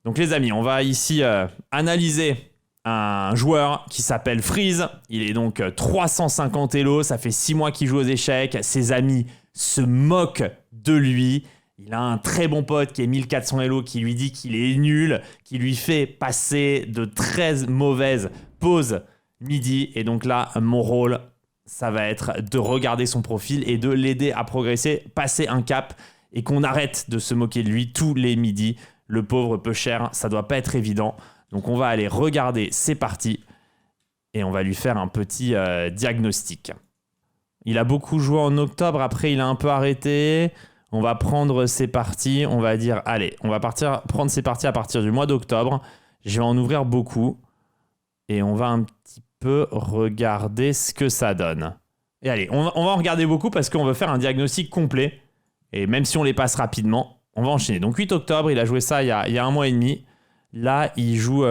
Donc les amis, on va ici analyser un joueur qui s'appelle Freeze. Il est donc 350 Elo, ça fait 6 mois qu'il joue aux échecs. Ses amis se moquent de lui. Il a un très bon pote qui est 1400 Elo qui lui dit qu'il est nul, qui lui fait passer de très mauvaises pauses midi. Et donc là, mon rôle, ça va être de regarder son profil et de l'aider à progresser, passer un cap et qu'on arrête de se moquer de lui tous les midis. Le pauvre peu cher, ça doit pas être évident. Donc on va aller regarder ses parties et on va lui faire un petit diagnostic. Il a beaucoup joué en octobre, après il a un peu arrêté. On va prendre ses parties, on va dire, allez, on va prendre ses parties à partir du mois d'octobre. Je vais en ouvrir beaucoup et on va un petit peu regarder ce que ça donne. Et allez, on va en regarder beaucoup parce qu'on veut faire un diagnostic complet. Et même si on les passe rapidement, on va enchaîner. Donc 8 octobre, il a joué ça il y a un mois et demi. Là, il joue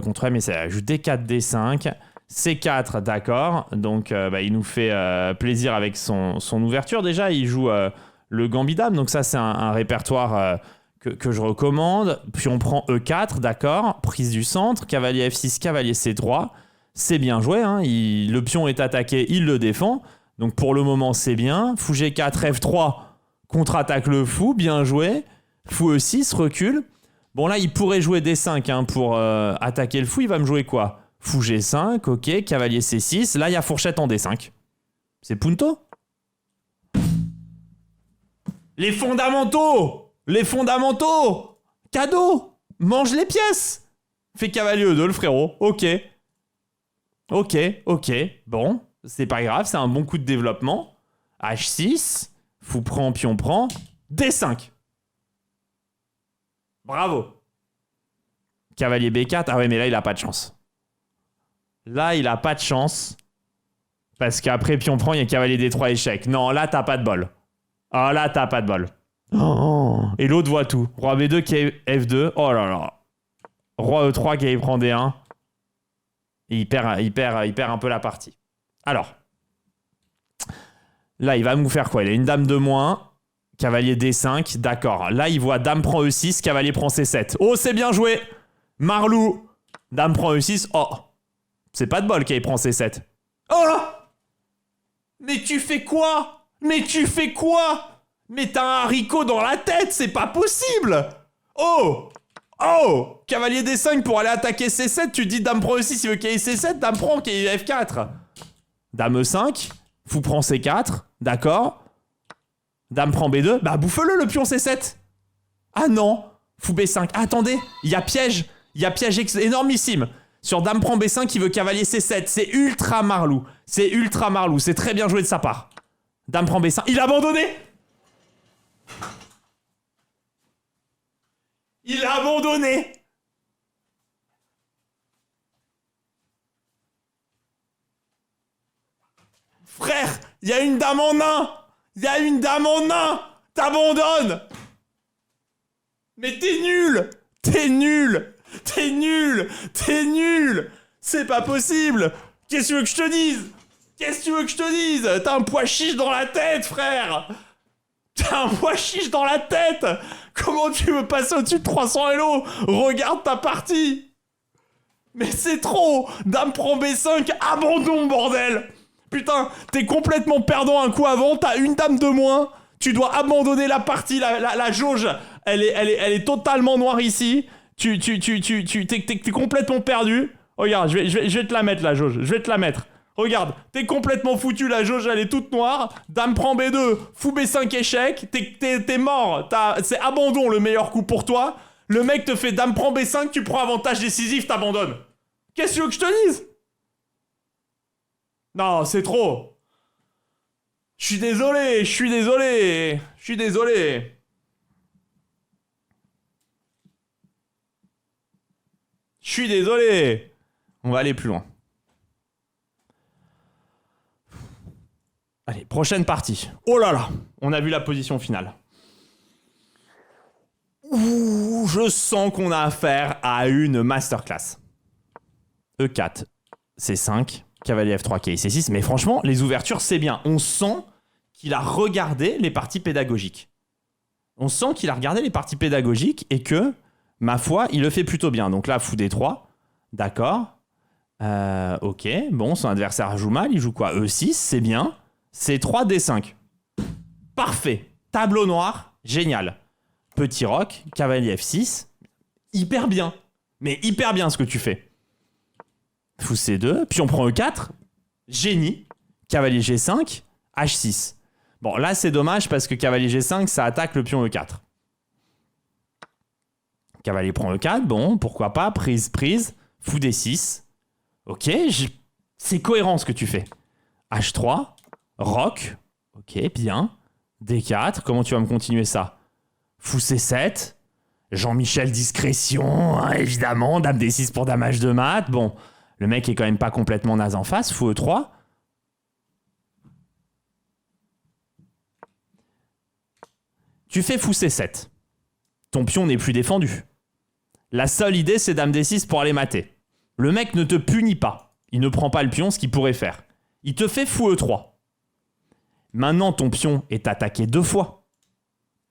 contre MSA. Il joue D4, D5, C4, d'accord. Donc, il nous fait plaisir avec son ouverture. Déjà, il joue le Gambit-Dame. Donc ça, c'est un répertoire que je recommande. Puis on prend E4, d'accord. Prise du centre, cavalier F6, cavalier C3. C'est bien joué. Hein. Le pion est attaqué, il le défend. Donc pour le moment, c'est bien. Fou G4, F3, contre-attaque le fou, bien joué. Fou E6, recule. Bon là, il pourrait jouer D5 hein, pour attaquer le fou. Il va me jouer quoi? Fou G5, ok. Cavalier C6. Là, il y a fourchette en D5. C'est punto. Les fondamentaux! Les fondamentaux! Cadeau! Mange les pièces! Fais cavalier E2, le frérot. Ok. Bon, c'est pas grave, c'est un bon coup de développement. H6. Fou prend, pion prend. D5. Bravo. Cavalier B4. Ah ouais, mais là, il a pas de chance. Là, il a pas de chance. Parce qu'après, pion prend, il y a cavalier D3 échec. Non, là, t'as pas de bol. Ah, là, t'as pas de bol. Oh. Et l'autre voit tout. Roi B2 qui est F2. Oh là là. Roi E3 qui prend D1. Et il perd un peu la partie. Alors. Là, il va nous faire quoi? Il a une dame de moins. Cavalier D5, d'accord. Là, il voit dame prend E6, cavalier prend C7. Oh, c'est bien joué. Marlou. Dame prend E6. Oh. C'est pas de bol qu'il prend C7. Oh là. Mais tu fais quoi? Mais t'as un haricot dans la tête, c'est pas possible. Oh. Cavalier D5 pour aller attaquer C7. Tu dis dame prend E6, il veut qu'il y ait C7. Dame prend qu'il y ait F4. Dame E5. Fou prend C4. D'accord. Dame prend B2. Bah bouffe-le pion C7. Ah non. Fou B5. Ah, attendez. Il y a piège. Énormissime. Sur dame prend B5, il veut cavalier C7. C'est ultra marlou. C'est très bien joué de sa part. Dame prend B5. Il a abandonné. Frère, il y a une dame en nain. T'abandonnes. Mais t'es nul. C'est pas possible. Qu'est-ce que tu veux que je te dise? T'as un pois chiche dans la tête, frère. Comment tu veux passer au-dessus de 300 Elo? Regarde ta partie. Mais c'est trop. Dame prend B5, abandon, bordel. Putain, t'es complètement perdant un coup avant, t'as une dame de moins. Tu dois abandonner la partie, la jauge, elle est totalement noire ici. T'es complètement perdu. Regarde, je vais te la mettre, la jauge. Je vais te la mettre. Regarde, t'es complètement foutu, la jauge, elle est toute noire. Dame prend B2, fou B5 échec. T'es mort. C'est abandon le meilleur coup pour toi. Le mec te fait dame prend B5, tu prends avantage décisif, t'abandonnes. Qu'est-ce que tu veux que je te dise? Non, c'est trop. Je suis désolé. On va aller plus loin. Allez, prochaine partie. Oh là là, on a vu la position finale. Ouh, je sens qu'on a affaire à une masterclass. E4, C5, cavalier F3, cavalier C6. Mais franchement, les ouvertures, c'est bien. On sent qu'il a regardé les parties pédagogiques. Et que Ma foi, il le fait plutôt bien. Donc là, fou D3. D'accord. Ok. Bon, son adversaire joue mal. Il joue quoi? E6, c'est bien. C3, D5. Parfait. Tableau noir. Génial. Petit roc. Cavalier F6. Hyper bien. Mais hyper bien ce que tu fais. Fou C2. Puis on prend E4. Génie. Cavalier G5. H6. Bon, là, c'est dommage parce que cavalier G5, ça attaque le pion E4. Cavalier prend E4. Bon, pourquoi pas. Prise, prise. Fou D6. Ok, c'est cohérent ce que tu fais. H3. Roc. Ok, bien. D4. Comment tu vas me continuer ça? Fou C7. Jean-Michel discrétion, hein, évidemment. Dame D6 pour dame H2 mat. Bon, le mec est quand même pas complètement naze en face. Fou E3. Tu fais fou C7. Ton pion n'est plus défendu. La seule idée, c'est dame D6 pour aller mater. Le mec ne te punit pas. Il ne prend pas le pion, ce qu'il pourrait faire. Il te fait fou E3. Maintenant, ton pion est attaqué 2 fois.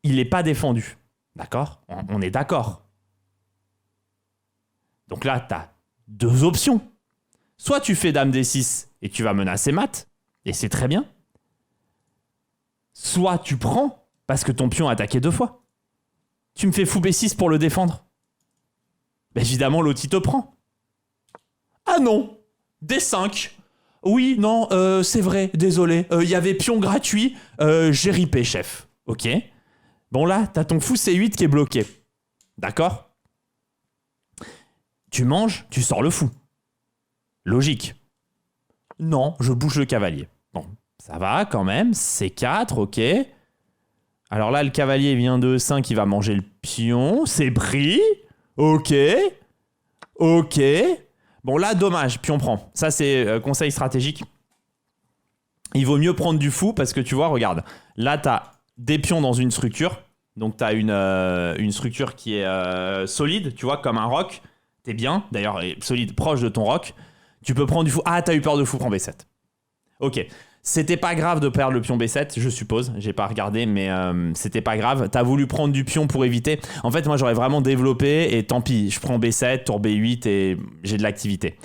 Il n'est pas défendu. D'accord? On est d'accord. Donc là, tu as 2 options. Soit tu fais dame D6 et tu vas menacer mat, et c'est très bien. Soit tu prends parce que ton pion a attaqué 2 fois. Tu me fais fou B6 pour le défendre. Ben évidemment, l'autre, il te prend. Ah non, D5. Oui, non, c'est vrai, désolé. Il y avait pion gratuit, j'ai ripé, chef. Ok. Bon là, t'as ton fou C8 qui est bloqué. D'accord? Tu manges, tu sors le fou. Logique. Non, je bouge le cavalier. Bon, ça va quand même. C4, ok. Alors là, le cavalier vient de E5, il va manger le pion. C'est pris. Ok. Ok. Bon là, dommage, pion prend. Ça, c'est conseil stratégique. Il vaut mieux prendre du fou parce que tu vois, regarde. Là, t'as des pions dans une structure. Donc, t'as une structure qui est solide, tu vois, comme un roc. T'es bien, d'ailleurs, solide, proche de ton roc. Tu peux prendre du fou. Ah, t'as eu peur de fou, prends B7. Ok. C'était pas grave de perdre le pion B7, je suppose. J'ai pas regardé, mais c'était pas grave. T'as voulu prendre du pion pour éviter. En fait, moi, j'aurais vraiment développé et tant pis. Je prends B7, tour B8 et j'ai de l'activité.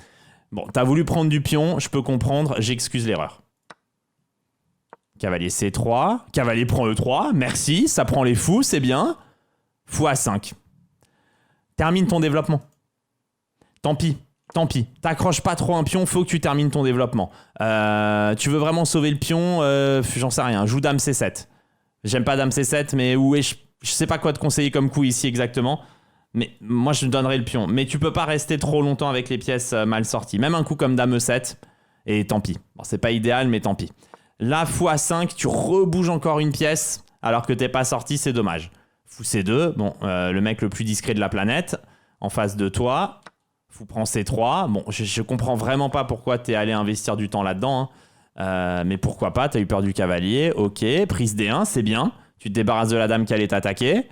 Bon, t'as voulu prendre du pion, je peux comprendre. J'excuse l'erreur. Cavalier C3. Cavalier prend E3. Merci, ça prend les fous, c'est bien. Fou A5. Termine ton développement. Tant pis. Tant pis, t'accroches pas trop un pion, faut que tu termines ton développement. Tu veux vraiment sauver le pion, j'en sais rien, joue dame C7. J'aime pas dame C7, mais je sais pas quoi te conseiller comme coup ici exactement. Mais moi, je te donnerai le pion. Mais tu peux pas rester trop longtemps avec les pièces mal sorties. Même un coup comme dame E7, et tant pis. Bon, c'est pas idéal, mais tant pis. Là, fou A5, tu rebouges encore une pièce, alors que t'es pas sorti, c'est dommage. Fou C2, bon, le mec le plus discret de la planète, en face de toi. Fou prend C3. Bon, je comprends vraiment pas pourquoi t'es allé investir du temps là-dedans. Hein. Mais pourquoi pas, t'as eu peur du cavalier. Ok, prise D1, c'est bien. Tu te débarrasses de la dame qui allait t'attaquer.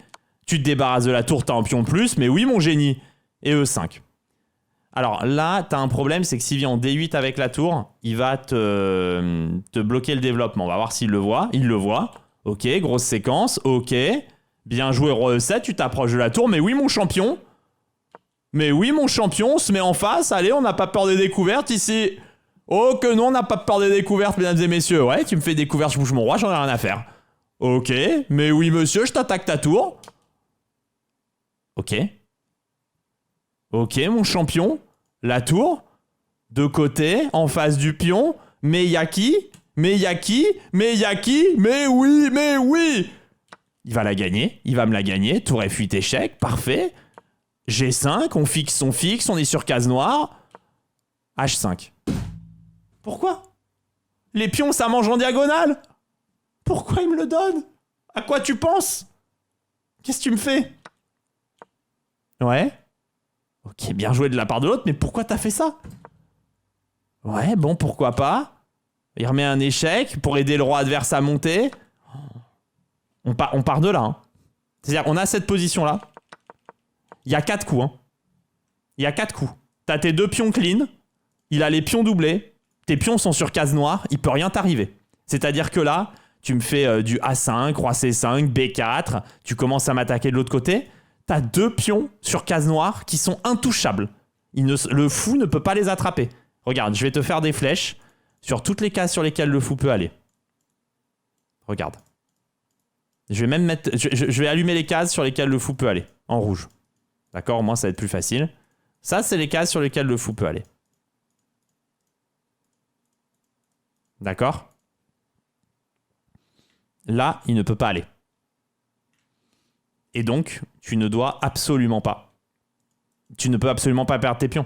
Tu te débarrasses de la tour, t'as un pion plus. Mais oui, mon génie. Et E5. Alors là, t'as un problème, c'est que s'il vient en D8 avec la tour, il va te bloquer le développement. On va voir s'il le voit. Il le voit. Ok, grosse séquence. Ok. Bien joué, roi E7. Tu t'approches de la tour. Mais oui, mon champion. Mais oui, mon champion, on se met en face. Allez, on n'a pas peur des découvertes ici. Oh que non, on n'a pas peur des découvertes, mesdames et messieurs. Ouais, tu me fais découverte, je bouge mon roi, j'en ai rien à faire. Ok, mais oui, monsieur, je t'attaque ta tour. Ok. Ok, mon champion. La tour. De côté, en face du pion. Mais y a qui? Mais y a qui? Mais y a qui? Mais oui, mais oui. Il va la gagner, il va me la gagner. Tour F8 échec, parfait. G5, on fixe, on est sur case noire. H5. Pourquoi? Les pions, ça mange en diagonale. Pourquoi il me le donne? À quoi tu penses? Qu'est-ce que tu me fais? Ouais. Ok, bien joué de la part de l'autre, mais pourquoi t'as fait ça? Ouais, bon, pourquoi pas? Il remet un échec pour aider le roi adverse à monter. On part de là. Hein. C'est-à-dire, on a cette position-là. Il y a 4 coups. Hein. Il y a 4 coups. T'as tes 2 pions clean. Il a les pions doublés. Tes pions sont sur case noire. Il peut rien t'arriver. C'est-à-dire que là, tu me fais du A5, roi C5, B4. Tu commences à m'attaquer de l'autre côté. t'as 2 pions sur case noire qui sont intouchables. Le fou ne peut pas les attraper. Regarde, je vais te faire des flèches sur toutes les cases sur lesquelles le fou peut aller. Regarde. Je vais même mettre... Je vais allumer les cases sur lesquelles le fou peut aller. En rouge. D'accord, au moins ça va être plus facile. Ça, c'est les cases sur lesquelles le fou peut aller. D'accord? Là, il ne peut pas aller. Et donc, tu ne dois absolument pas. Tu ne peux absolument pas perdre tes pions.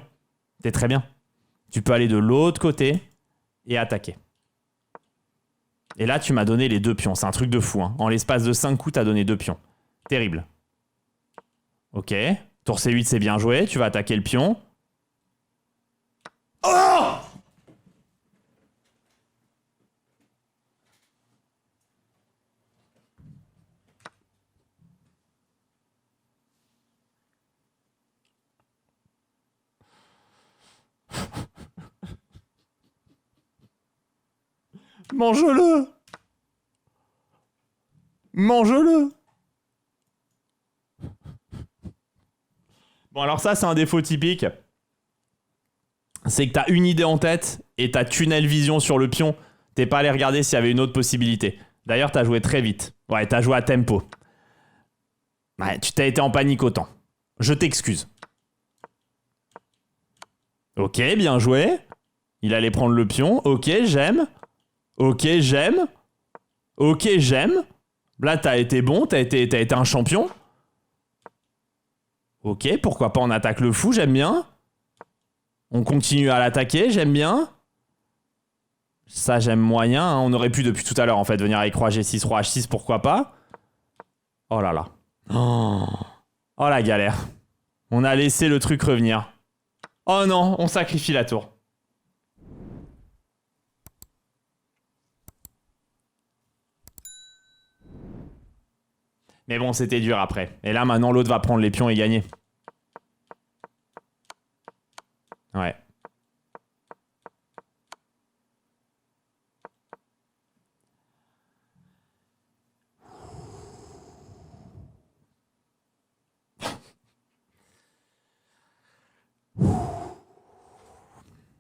T'es très bien. Tu peux aller de l'autre côté et attaquer. Et là, tu m'as donné les 2 pions. C'est un truc de fou. Hein. En l'espace de 5 coups, t'as donné 2 pions. Terrible. Ok. Tour C8, c'est bien joué. Tu vas attaquer le pion. Oh! Mange-le! Mange-le! Bon, alors ça, c'est un défaut typique. C'est que t'as une idée en tête et t'as tunnel vision sur le pion. T'es pas allé regarder s'il y avait une autre possibilité. D'ailleurs, t'as joué très vite. Ouais, t'as joué à tempo. Ouais, tu t'as été en panique autant. Je t'excuse. Ok, bien joué. Il allait prendre le pion. Ok, j'aime. Ok, j'aime. Ok, j'aime. Là, t'as été bon, t'as été un champion. Ok, pourquoi pas on attaque le fou, j'aime bien. On continue à l'attaquer, j'aime bien. Ça, j'aime moyen. Hein. On aurait pu depuis tout à l'heure, en fait, venir avec roi G6, roi H6, pourquoi pas. Oh là là. Oh la galère. On a laissé le truc revenir. Oh non, on sacrifie la tour. Mais bon, c'était dur après. Et là, maintenant, l'autre va prendre les pions et gagner. Ouais.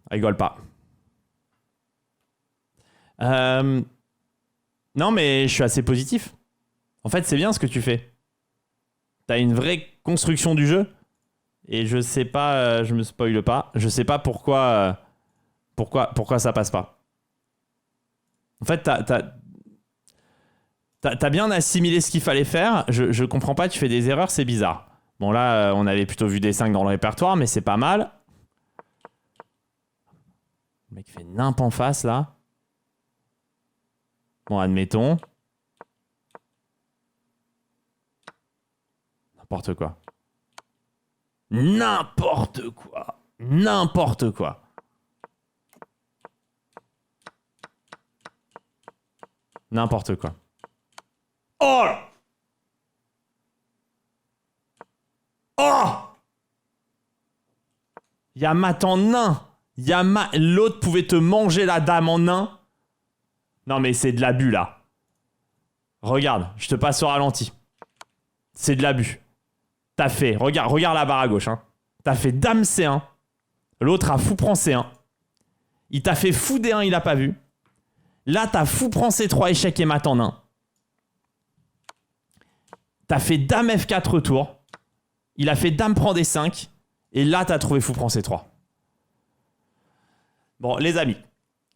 Rigole pas. Non, mais je suis assez positif. En fait, c'est bien ce que tu fais. T'as une vraie construction du jeu. Et je sais pas, je me spoile pas. Je sais pas pourquoi ça passe pas. En fait, t'as bien assimilé ce qu'il fallait faire. Je comprends pas, tu fais des erreurs, c'est bizarre. Bon, là, on avait plutôt vu des 5 dans le répertoire, mais c'est pas mal. Le mec fait nimp en face, là. Bon, admettons. N'importe quoi. N'importe quoi. N'importe quoi. N'importe quoi. Oh! Oh! Il y a mat en nain. L'autre pouvait te manger la dame en nain. Non mais c'est de l'abus là. Regarde, je te passe au ralenti. C'est de l'abus. T'as fait, regarde la barre à gauche. Hein. T'as fait dame C1. L'autre a fou prend C1. Il t'a fait fou D1, il a pas vu. Là, t'as fou prend C3, échec et mat en 1. T'as fait dame F4 retour. Il a fait dame prend D5. Et là, t'as trouvé fou prend C3. Bon, les amis,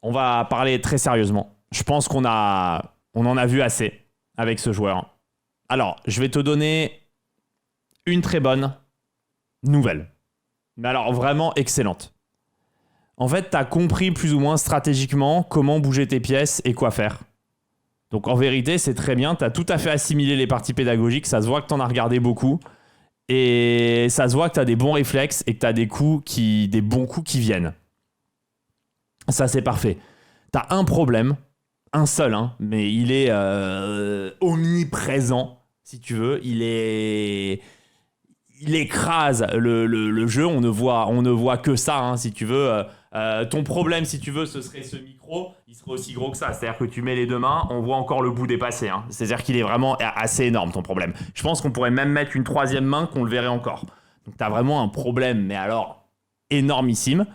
on va parler très sérieusement. Je pense on en a vu assez avec ce joueur. Alors, je vais te donner une très bonne nouvelle. Mais alors, vraiment excellente. En fait, tu as compris plus ou moins stratégiquement comment bouger tes pièces et quoi faire. Donc, en vérité, c'est très bien. Tu as tout à fait assimilé les parties pédagogiques. Ça se voit que tu en as regardé beaucoup. Et ça se voit que tu as des bons réflexes et que tu as des bons coups qui viennent. Ça, c'est parfait. Tu as un problème, un seul, hein, mais il est omniprésent, si tu veux. Il il écrase le jeu. On ne voit que ça, hein, si tu veux. Ton problème, si tu veux, ce serait ce micro. Il serait aussi gros que ça. C'est-à-dire que tu mets les deux mains, on voit encore le bout dépassé. Hein. C'est-à-dire qu'il est vraiment assez énorme, ton problème. Je pense qu'on pourrait même mettre une troisième main qu'on le verrait encore. Donc, tu as vraiment un problème, mais alors énormissime.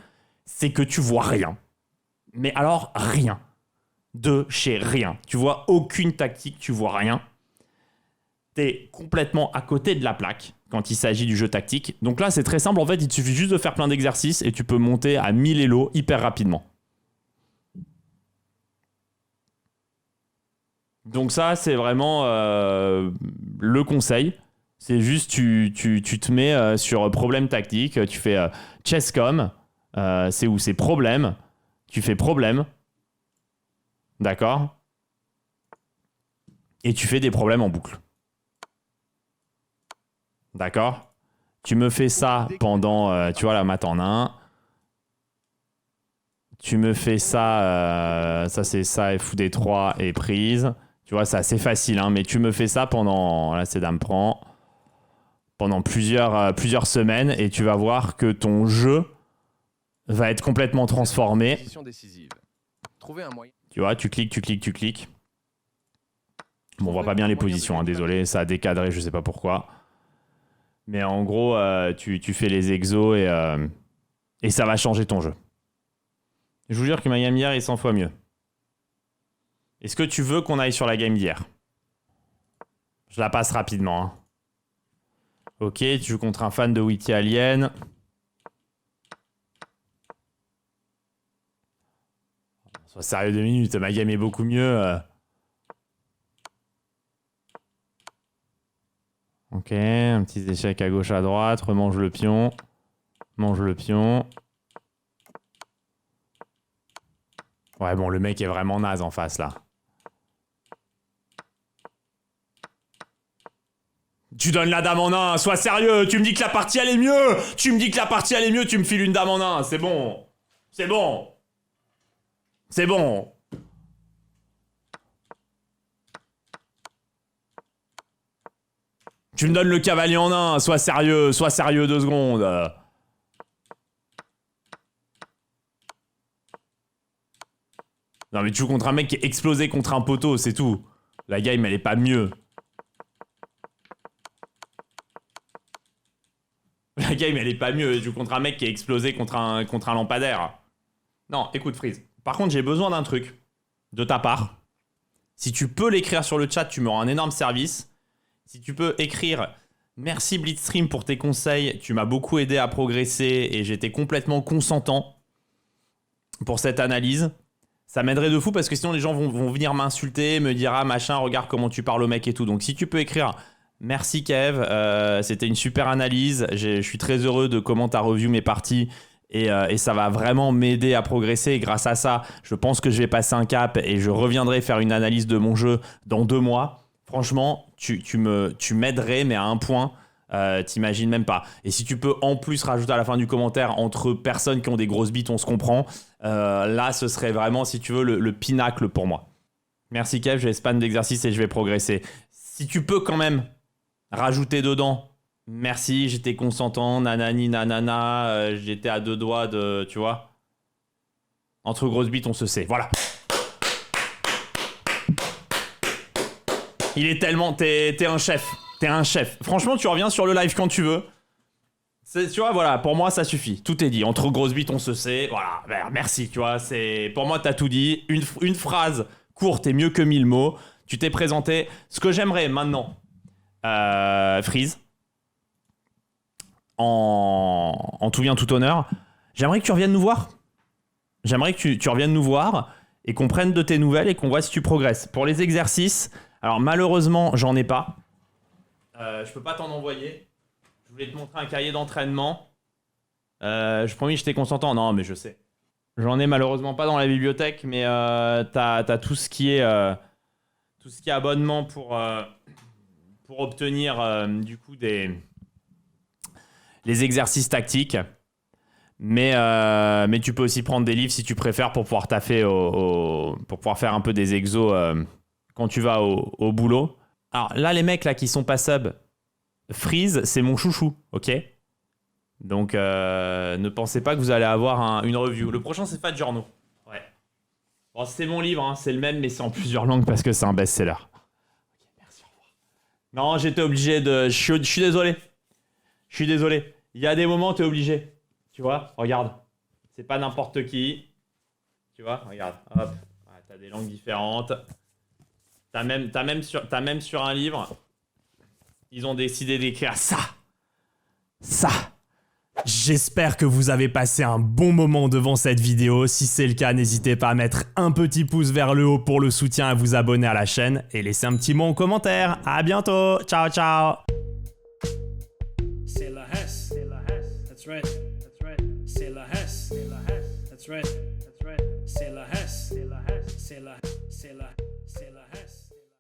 C'est que tu vois rien. Mais alors, rien. De chez rien. Tu vois aucune tactique, tu vois rien. T'es complètement à côté de la plaque quand il s'agit du jeu tactique. Donc là, c'est très simple. En fait, il te suffit juste de faire plein d'exercices et tu peux monter à 1000 élos hyper rapidement. Donc ça, c'est vraiment le conseil. C'est juste, tu te mets sur problème tactique. Tu fais chesscom. C'est où? C'est problème. Tu fais problème. D'accord? Et tu fais des problèmes en boucle. D'accord? Tu me fais ça pendant... tu vois, là, mat en 1. Tu me fais ça... ça, c'est ça, fou des 3 et prise. Tu vois, c'est assez facile, hein, mais tu me fais ça pendant... Là, c'est dame prend. Pendant plusieurs semaines, et tu vas voir que ton jeu va être complètement transformé. Tu vois, tu cliques. Bon, on voit pas bien les positions, hein, désolé, ça a décadré, je sais pas pourquoi. Mais en gros, tu fais les exos et ça va changer ton jeu. Je vous jure que ma game d'hier est 100 fois mieux. Est-ce que tu veux qu'on aille sur la game d'hier? Je la passe rapidement. Hein. Ok, tu joues contre un fan de Witty Alien. Sois sérieux 2 minutes, ma game est beaucoup mieux. Ok, un petit échec à gauche à droite, remange le pion. Mange le pion. Ouais, bon, le mec est vraiment naze en face, là. Tu donnes la dame en 1, sois sérieux, tu me dis que la partie elle est mieux. Tu me me files une dame en 1, c'est bon. C'est bon. Tu me donnes le cavalier en 1, sois sérieux 2 secondes. Non mais tu joues contre un mec qui est explosé contre un poteau, c'est tout. La game elle est pas mieux. La game elle est pas mieux, tu joues contre un mec qui est explosé contre un lampadaire. Non, écoute Freeze. Par contre j'ai besoin d'un truc de ta part. Si tu peux l'écrire sur le chat, tu me rends un énorme service. Si tu peux écrire « Merci Blitzstream pour tes conseils, tu m'as beaucoup aidé à progresser et j'étais complètement consentant pour cette analyse », ça m'aiderait de fou parce que sinon les gens vont venir m'insulter, me dire « Ah machin, regarde comment tu parles au mec et tout ». Donc si tu peux écrire « Merci Kev, c'était une super analyse, je suis très heureux de comment tu as revu mes parties ». Et ça va vraiment m'aider à progresser. Et grâce à ça, je pense que je vais passer un cap et je reviendrai faire une analyse de mon jeu dans 2 mois. Franchement, tu m'aiderais, mais à un point, t'imagines même pas. Et si tu peux en plus rajouter à la fin du commentaire, entre personnes qui ont des grosses bites, on se comprend, là, ce serait vraiment, si tu veux, le pinacle pour moi. Merci Kev, je vais spam d'exercice et je vais progresser. Si tu peux quand même rajouter dedans... Merci, j'étais consentant, nanani, nanana, j'étais à 2 doigts de... Tu vois? Entre grosses bites, on se sait. Voilà. Il est tellement... T'es un chef. T'es un chef. Franchement, tu reviens sur le live quand tu veux. Tu vois, voilà, pour moi, ça suffit. Tout est dit. Entre grosses bites, on se sait. Voilà, merci, tu vois. Pour moi, t'as tout dit. Une phrase courte est mieux que 1000 mots. Tu t'es présenté. Ce que j'aimerais maintenant, Freeze... En tout bien tout honneur, j'aimerais que tu reviennes nous voir. J'aimerais que tu reviennes nous voir et qu'on prenne de tes nouvelles et qu'on voit si tu progresses. Pour les exercices, alors malheureusement, j'en ai pas. Je peux pas t'en envoyer. Je voulais te montrer un cahier d'entraînement. Je promis, j'étais consentant. Non, mais je sais. J'en ai malheureusement pas dans la bibliothèque, mais t'as tout ce qui est abonnement pour obtenir du coup les exercices tactiques, mais tu peux aussi prendre des livres si tu préfères pour pouvoir taffer pour pouvoir faire un peu des exos quand tu vas au boulot. Alors là, les mecs là qui sont pas sub, Freeze, c'est mon chouchou, ok? Donc, ne pensez pas que vous allez avoir une review. Le prochain, c'est Fat Giorno. Ouais. Bon, c'est mon livre, hein, c'est le même, mais c'est en plusieurs langues parce que c'est un best-seller. Ok, merci, au revoir. Non, j'étais obligé de... Je suis désolé. Je suis désolé. Il y a des moments où t'es obligé. Tu vois, regarde. C'est pas n'importe qui. Tu vois, regarde. Hop. Ouais, t'as des langues différentes. T'as même sur un livre, ils ont décidé d'écrire ça. Ça. J'espère que vous avez passé un bon moment devant cette vidéo. Si c'est le cas, n'hésitez pas à mettre un petit pouce vers le haut pour le soutien, à vous abonner à la chaîne et laisser un petit mot en commentaire. À bientôt. Ciao, ciao. C'est la Hesse. That's right. C'est la Hesse. That's right. C'est la Hesse. C'est la Hesse.